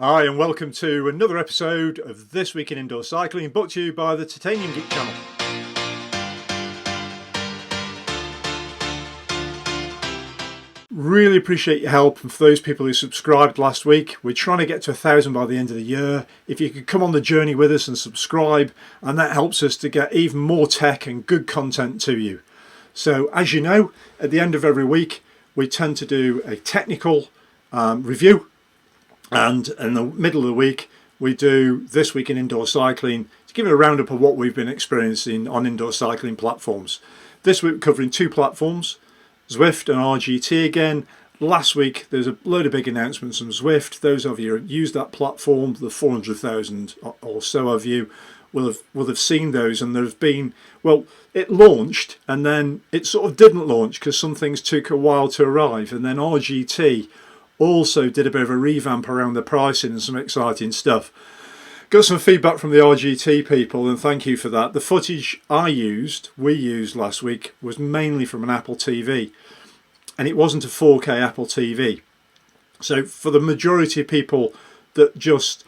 Hi and welcome to another episode of This Week in Indoor Cycling, brought to you by the Titanium Geek channel. Really appreciate your help, and for those people who subscribed last week, we're trying to get to 1,000 by the end of the year. If you could come on the journey with us and subscribe, and that helps us to get even more tech and good content to you. So as you know, at the end of every week we tend to do a technical review, and in the middle of the week we do This Week in Indoor Cycling to give it a roundup of what we've been experiencing on indoor cycling platforms. This week we're covering two platforms, Zwift and RGT again. Last week there's a load of big announcements from Zwift. Those of you who use that platform, the 400,000 or so of you will have seen those, and there have been, well, it launched and then it sort of didn't launch because some things took a while to arrive, and then RGT also did a bit of a revamp around the pricing and some exciting stuff. Got some feedback from the RGT people, and thank you for that. The footage we used last week was mainly from an Apple TV, and it wasn't a 4K Apple TV. So for the majority of people that just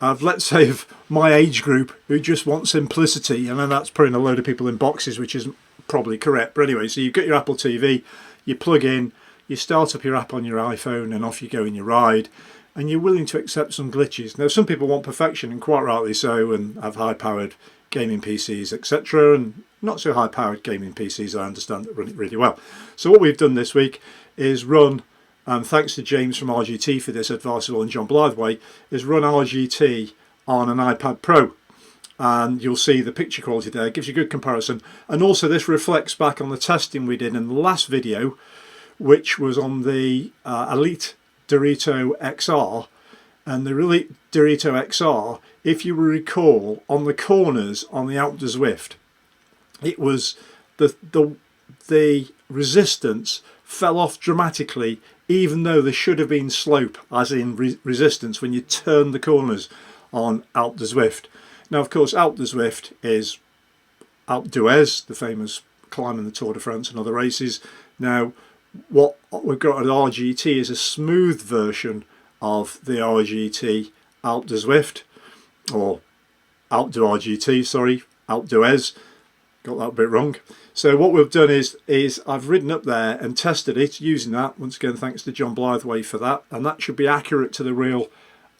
have, let's say, of my age group, who just want simplicity, and then that's putting a load of people in boxes, which isn't probably correct. But anyway, so you've got your Apple TV, you plug in, you start up your app on your iPhone, and off you go in your ride, and you're willing to accept some glitches. Now, some people want perfection, and quite rightly so, and have high-powered gaming PCs, etc., and not so high-powered gaming PCs, I understand, that run it really well. So what we've done this week is run, thanks to James from RGT for this advice, and John Blytheway, is run RGT on an iPad Pro. And you'll see the picture quality there, it gives you a good comparison. And also this reflects back on the testing we did in the last video, which was on the Elite Dorito XR. And the Elite Dorito XR, if you recall, on the corners on the Outdoor Zwift, it was the resistance fell off dramatically, even though there should have been slope, as in resistance, when you turn the corners on Outdoor Zwift. Now, of course, Outdoor Zwift is Alpe d'Huez, the famous climb in the Tour de France and other races. Now, what we've got at RGT is a smooth version of the RGT Alpe d'Huez, or Alpe d'RGT, sorry, Alpe d'Huez. Got that bit wrong. So what we've done is I've ridden up there and tested it using that. Once again, thanks to John Blytheway for that, and that should be accurate to the real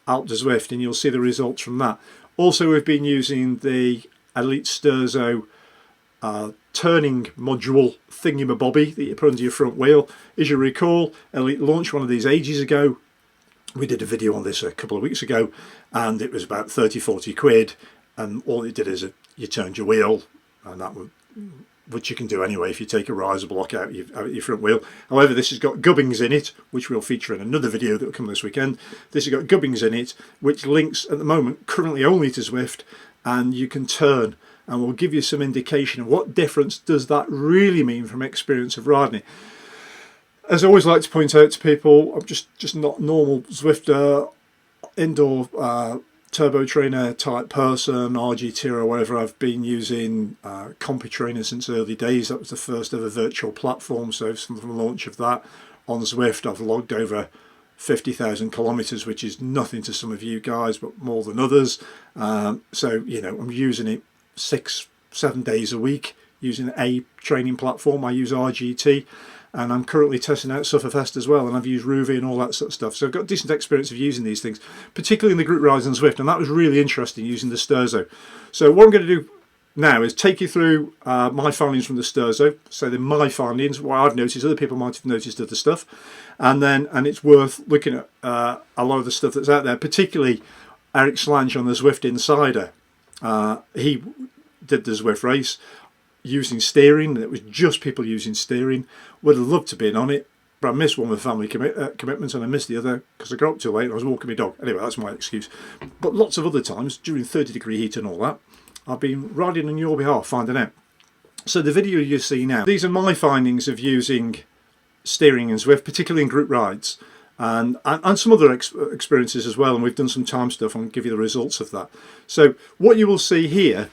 Alpe d'Huez, and you'll see the results from that. Also, we've been using the Elite Sturzo turning module thingamabobby that you put under your front wheel. As you recall, Elite launched one of these ages ago. We did a video on this a couple of weeks ago, and it was about 30-40 quid, and all it did is you turned your wheel, and that would, which you can do anyway if you take a riser block out your front wheel. However, this has got gubbins in it, which we'll feature in another video that will come this weekend. This has got gubbins in it, which links at the moment currently only to Zwift, and you can turn, and we'll give you some indication of what difference does that really mean from experience of riding it. As I always like to point out to people, I'm just not normal Zwift indoor turbo trainer type person, RGT or whatever. I've been using CompuTrainer since early days. That was the first ever virtual platform, so from the launch of that on Zwift I've logged over 50,000 kilometers, which is nothing to some of you guys, but more than others. So, you know, I'm using it 6-7 days a week using a training platform. I use RGT, and I'm currently testing out Sufferfest as well, and I've used Ruvi and all that sort of stuff. So I've got decent experience of using these things, particularly in the group rides on Zwift, and that was really interesting using the Sturzo. So what I'm going to do now is take you through my findings from the Sturzo. So they're my findings, what I've noticed. Other people might have noticed other stuff, and it's worth looking at a lot of the stuff that's out there, particularly Eric Slange on the Zwift Insider. He did the Zwift race using steering. It was just people using steering. Would have loved to have been on it, but I missed one with family commitments, and I missed the other because I got up too late and I was walking my dog. Anyway, that's my excuse. But lots of other times during 30-degree heat and all that, I've been riding on your behalf, finding out. So the video you see now, these are my findings of using steering in Zwift, particularly in group rides, and some other experiences as well, and we've done some time stuff and give you the results of that. So what you will see here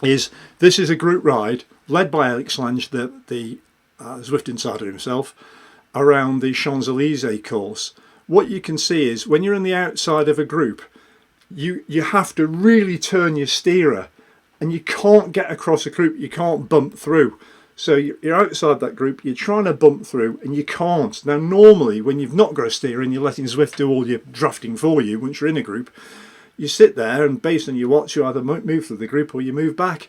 is this is a group ride led by Alex Slange, the Zwift Insider himself, around the Champs-Élysées course, what you can see is when you're on the outside of a group, you have to really turn your steerer, and you can't get across a group, you can't bump through. So you're outside that group, you're trying to bump through and you can't. Now normally when you've not got a steerer and you're letting Zwift do all your drafting for you once you're in a group, you sit there and based on your watch you either move through the group or you move back,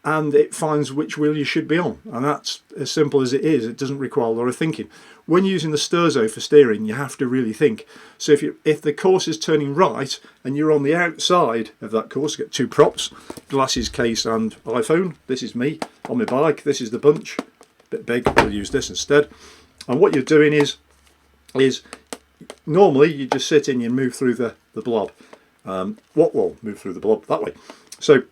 and it finds which wheel you should be on, and that's as simple as it is. It doesn't require a lot of thinking. When using the Sturzo for steering, you have to really think. So if the course is turning right and you're on the outside of that course, get two props, glasses, case and iPhone. This is me on my bike, this is the bunch, a bit big, we'll use this instead. And what you're doing is normally you just sit in and move through the blob. Move through the blob that way. So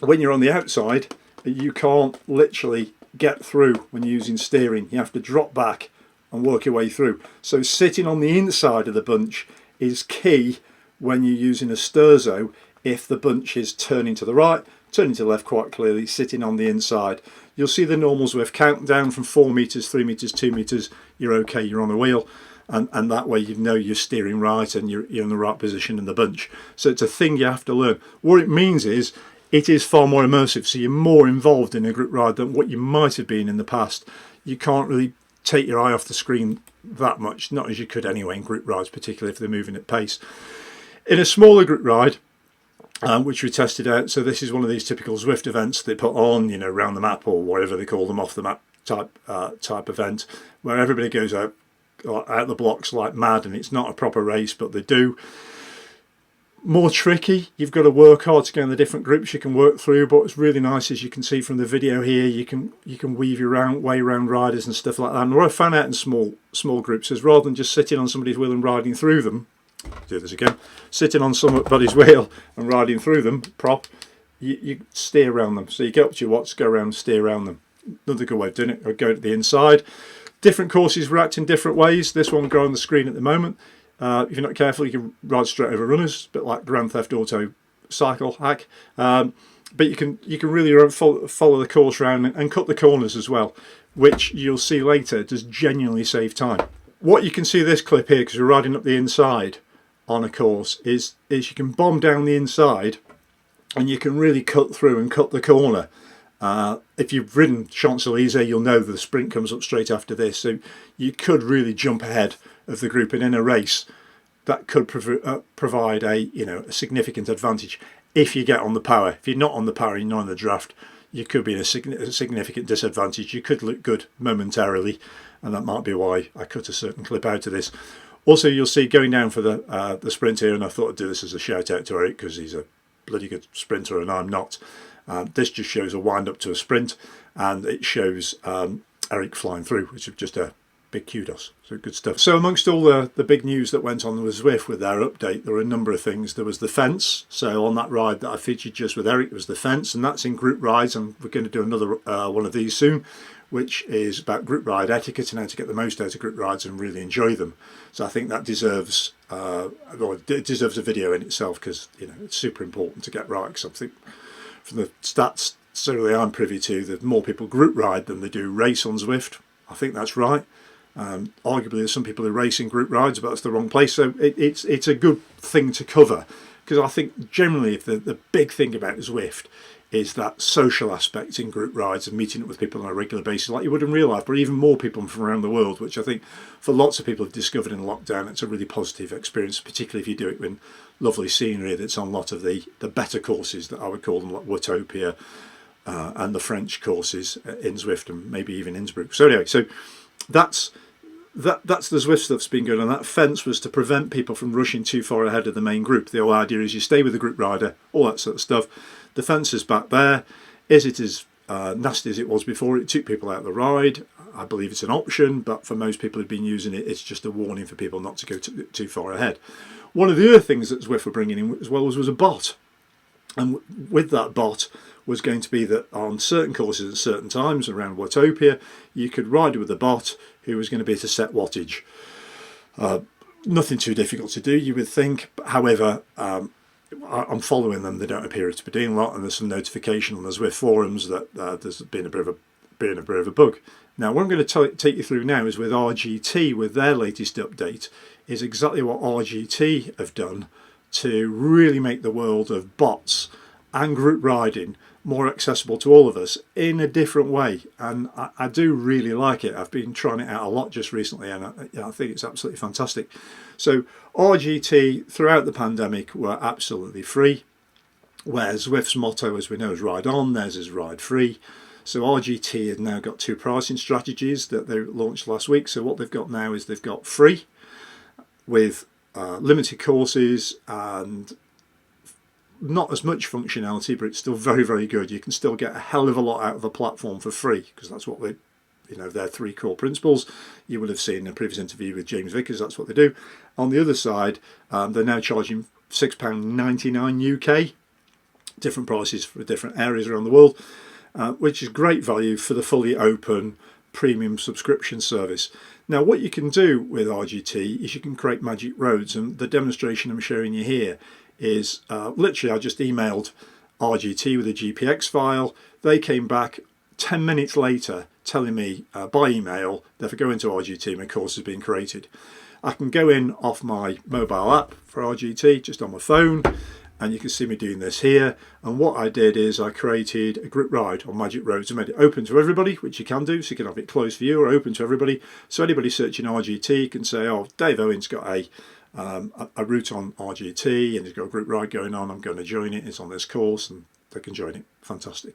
when you're on the outside, you can't literally get through when you're using steering. You have to drop back and work your way through. So sitting on the inside of the bunch is key when you're using a Sturzo. If the bunch is turning to the right, turning to the left quite clearly, sitting on the inside. You'll see the normal Zwift count down from 4 meters, 3 meters, 2 meters. You're okay, you're on the wheel. And that way you know you're steering right and you're in the right position in the bunch. So it's a thing you have to learn. What it means is it is far more immersive, so you're more involved in a group ride than what you might have been in the past. You can't really take your eye off the screen that much, not as you could anyway in group rides, particularly if they're moving at pace. In a smaller group ride, which we tested out, so this is one of these typical Zwift events they put on, you know, around the map or whatever they call them, off the map type event, where everybody goes out the blocks like mad, and it's not a proper race, but they do. More tricky, you've got to work hard to get in the different groups you can work through, but what's really nice, as you can see from the video here, you can weave your way around riders and stuff like that. And what I found out in small groups is rather than just sitting on somebody's wheel and riding through them, do this again, sitting on somebody's wheel and riding through them, prop, you steer around them. So you get up to your watch, go around and steer around them. Another good way of doing it, or go to the inside. Different courses react in different ways. This one go on the screen at the moment. If you're not careful, you can ride straight over runners, a bit like Grand Theft Auto cycle hack. But you can really follow the course around and cut the corners as well, which you'll see later does genuinely save time. What you can see this clip here, because we're riding up the inside on a course, is you can bomb down the inside and you can really cut through and cut the corner. If you've ridden Champs-Élysées, you'll know that the sprint comes up straight after this, so you could really jump ahead of the group, and in a race that could provide a significant advantage if you get on the power. If you're not on the power, you're not on the draft, you could be in a significant disadvantage. You could look good momentarily, and that might be why I cut a certain clip out of this. Also, you'll see going down for the sprint here, and I thought I'd do this as a shout out to Eric because he's a bloody good sprinter and I'm not. This just shows a wind up to a sprint, and it shows Eric flying through, which is just a big kudos. So good stuff. So amongst all the big news that went on with Zwift with their update, there were a number of things. There was the fence. So on that ride that I featured just with Eric, there was the fence, and that's in group rides, and we're going to do another one of these soon, which is about group ride etiquette and how to get the most out of group rides and really enjoy them. So I think that deserves it deserves a video in itself, because it's super important to get right. Because I think from the stats certainly I'm privy to, that more people group ride than they do race on Zwift. I think that's right. Arguably there's some people who race in group rides, but that's the wrong place. So it's a good thing to cover, because I think generally if the big thing about Zwift is that social aspect in group rides and meeting up with people on a regular basis like you would in real life, but even more people from around the world, which I think for lots of people have discovered in lockdown, it's a really positive experience, particularly if you do it in lovely scenery that's on a lot of the better courses that I would call them, like Watopia and the French courses in Zwift and maybe even Innsbruck. So anyway, so that's the Zwift stuff that's been going on. That fence was to prevent people from rushing too far ahead of the main group. The whole idea is you stay with the group rider, all that sort of stuff. The fence is back there. Is it as nasty as it was before? It took people out of the ride. I believe it's an option, but for most people who've been using it, it's just a warning for people not to go too far ahead. One of the other things that Zwift were bringing in as well was a bot. And with that bot was going to be that on certain courses at certain times around Watopia, you could ride with a bot who was going to be at a set wattage. Nothing too difficult to do, you would think. However, I'm following them. They don't appear to be doing a lot, and there's some notification on the Zwift forums that there's been a bit of a bug. Now, what I'm going to take you through now is with RGT, with their latest update, is exactly what RGT have done to really make the world of bots and group riding more accessible to all of us in a different way. And I do really like it. I've been trying it out a lot just recently, and I think it's absolutely fantastic. So RGT throughout the pandemic were absolutely free, where Zwift's motto, as we know, is ride on, theirs is ride free. So RGT have now got two pricing strategies that they launched last week. So what they've got now is they've got free with limited courses and not as much functionality, but it's still very, very good. You can still get a hell of a lot out of a platform for free, because that's what they, their three core principles. You would have seen in a previous interview with James Vickers, that's what they do. On the other side, they're now charging £6.99 UK, different prices for different areas around the world, which is great value for the fully open premium subscription service. Now, what you can do with RGT is you can create magic roads, and the demonstration I'm showing you here is literally I just emailed RGT with a GPX file. They came back 10 minutes later telling me by email that if I go into RGT, my course has been created. I can go in off my mobile app for RGT just on my phone, and you can see me doing this here. And what I did is I created a group ride on Magic Roads and made it open to everybody, which you can do, so you can have it closed for you or open to everybody. So anybody searching RGT can say, oh, Dave Owen's got a route on RGT and he's got a group ride going on, I'm going to join it, it's on this course, and they can join it. Fantastic.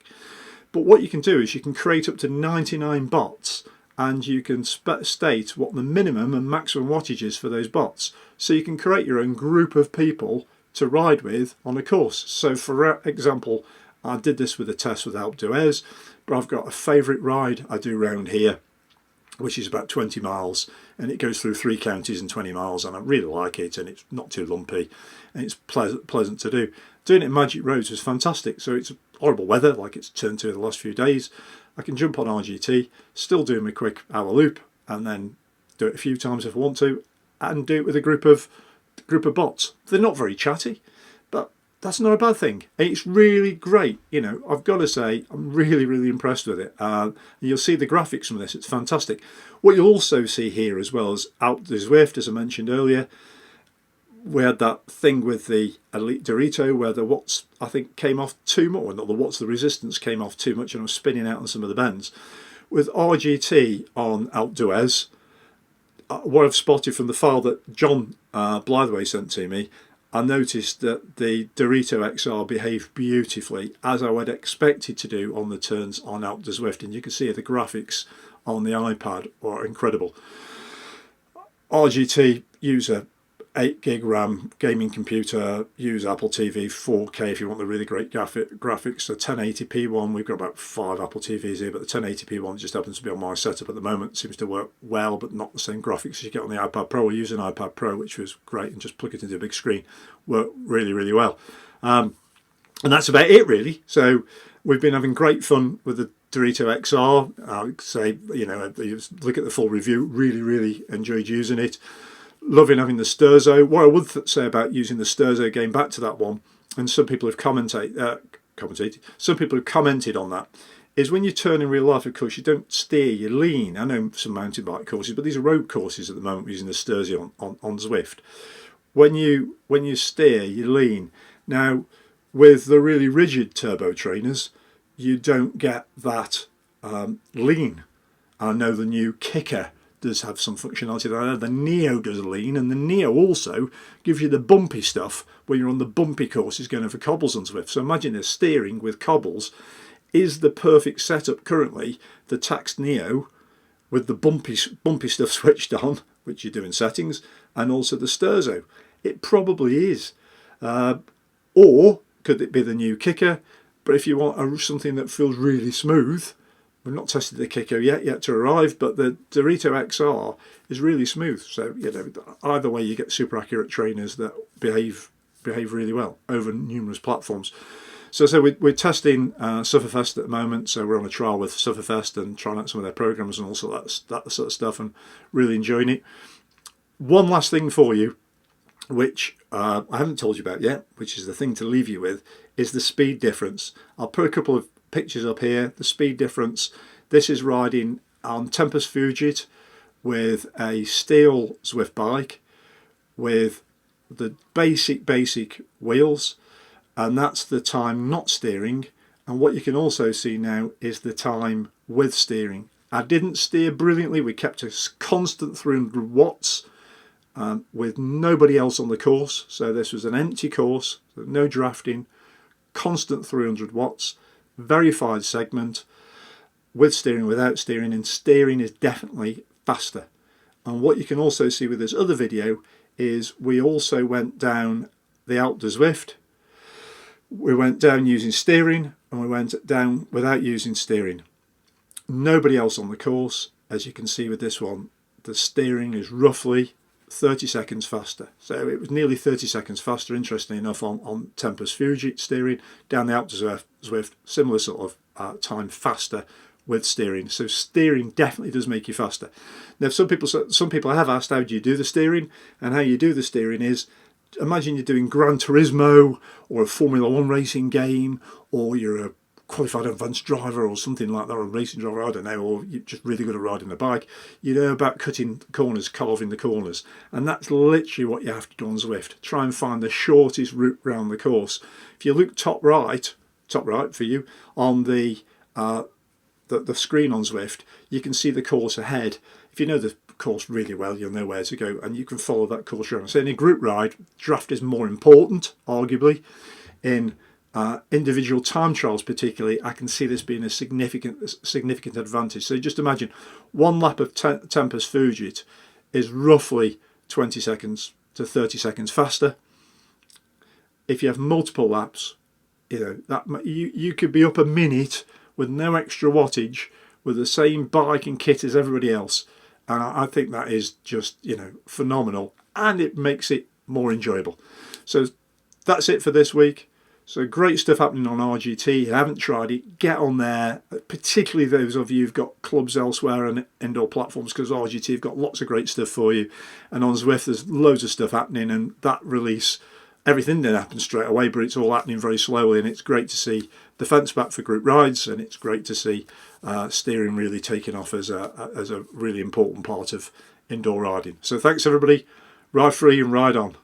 But what you can do is you can create up to 99 bots, and you can state what the minimum and maximum wattage is for those bots. So you can create your own group of people to ride with on a course. So for example, I did this with a test with Alpe d'Huez, but I've got a favourite ride I do around here, which is about 20 miles, and it goes through 3 counties and 20 miles, and I really like it, and it's not too lumpy, and it's pleasant to do. Doing it in Magic Roads was fantastic. So it's horrible weather, like it's turned to the last few days. I can jump on RGT, still do my quick hour loop, and then do it a few times if I want to, and do it with a group of bots. They're not very chatty, but that's not a bad thing. It's really great. I've got to say, I'm really, really impressed with it. You'll see the graphics from this. It's fantastic. What you'll also see here, as well as out the Zwift, as I mentioned earlier, we had that thing with the Elite Dorito where the watts, I think, came off too much, or not the watts, the resistance came off too much, and I was spinning out on some of the bends. With RGT on Alpe d'Huez, what I've spotted from the file that John Blytheway sent to me, I noticed that the Dorito XR behaved beautifully, as I would expect it to do on the turns on Alpe d'Huez Zwift, and you can see the graphics on the iPad are incredible. RGT use a 8 gig RAM gaming computer, use Apple TV 4K if you want the really great graphics. The 1080p one, we've got about 5 Apple TVs here, but the 1080p one just happens to be on my setup at the moment. It seems to work well, but not the same graphics as you get on the iPad Pro. We use an iPad Pro, which was great, and just plug it into a big screen. Worked really, really well. And that's about it, really. So we've been having great fun with the Dorito XR. I'd say, look at the full review. Really, really enjoyed using it. Loving having the Sturzo. What I would say about using the Sturzo, going back to that one, and some people have commented, some people have commented on that, is when you turn in real life, of course, you don't steer, you lean. I know some mountain bike courses, but these are road courses at the moment using the Sturzo on Zwift. When you steer, you lean. Now, with the really rigid turbo trainers, you don't get that lean. I know the new Kicker does have some functionality there. The Neo does lean, and the Neo also gives you the bumpy stuff when you're on the bumpy courses going over cobbles on Zwift. So imagine this, steering with cobbles is the perfect setup currently. The Tax Neo with the bumpy stuff switched on, which you do in settings, and also the Sturzo. It probably is. Or could it be the new Kicker? But if you want something that feels really smooth, we've not tested the Kicker yet to arrive, but the Dorito XR is really smooth. So either way, you get super accurate trainers that behave really well over numerous platforms. So we're testing Sufferfest at the moment. So we're on a trial with Sufferfest and trying out some of their programs and also that sort of stuff, and really enjoying it. One last thing for you, which I haven't told you about yet, which is the thing to leave you with, is the speed difference. I'll put a couple of pictures up here. The speed difference. This is riding on Tempest Fugit with a steel Zwift bike with the basic wheels, and that's the time not steering. And what you can also see now is the time with steering. I didn't steer brilliantly. We kept a constant 300 watts with nobody else on the course. So this was an empty course, so no drafting, constant 300 watts, verified segment, with steering, without steering, and steering is definitely faster. And what you can also see with this other video is we also went down the Alpe d'Huez. We went down using steering and we went down without using steering. Nobody else on the course. As you can see with this one, the steering is roughly 30 seconds faster. So it was nearly 30 seconds faster, interestingly enough, on Tempest Fugit steering. Down the Alpe d'Huez, similar sort of time faster with steering. So steering definitely does make you faster. Now some people have asked, how do you do the steering? And how you do the steering is, imagine you're doing Gran Turismo or a Formula 1 racing game, or you're a qualified advanced driver or something like that, or a racing driver, I don't know, or you're just really good at riding a bike. You know about cutting corners, carving the corners, and that's literally what you have to do on Zwift. Try and find the shortest route around the course. If you look top right for you on the screen on Zwift, you can see the course ahead. If you know the course really well, you'll know where to go, and you can follow that course around. So in a group ride, draft is more important, arguably. In individual time trials particularly, I can see this being a significant advantage. So just imagine one lap of Tempest Fugit is roughly 20 seconds to 30 seconds faster. If you have multiple laps, you could be up a minute with no extra wattage with the same bike and kit as everybody else. And I think that is just, phenomenal, and it makes it more enjoyable. So that's it for this week. So great stuff happening on RGT. If you haven't tried it, get on there, particularly those of you who've got clubs elsewhere and indoor platforms, because RGT have got lots of great stuff for you. And on Zwift, there's loads of stuff happening, and that release, everything didn't happen straight away, but it's all happening very slowly, and it's great to see the fence back for group rides, and it's great to see steering really taking off as a really important part of indoor riding. So thanks everybody, ride free and ride on.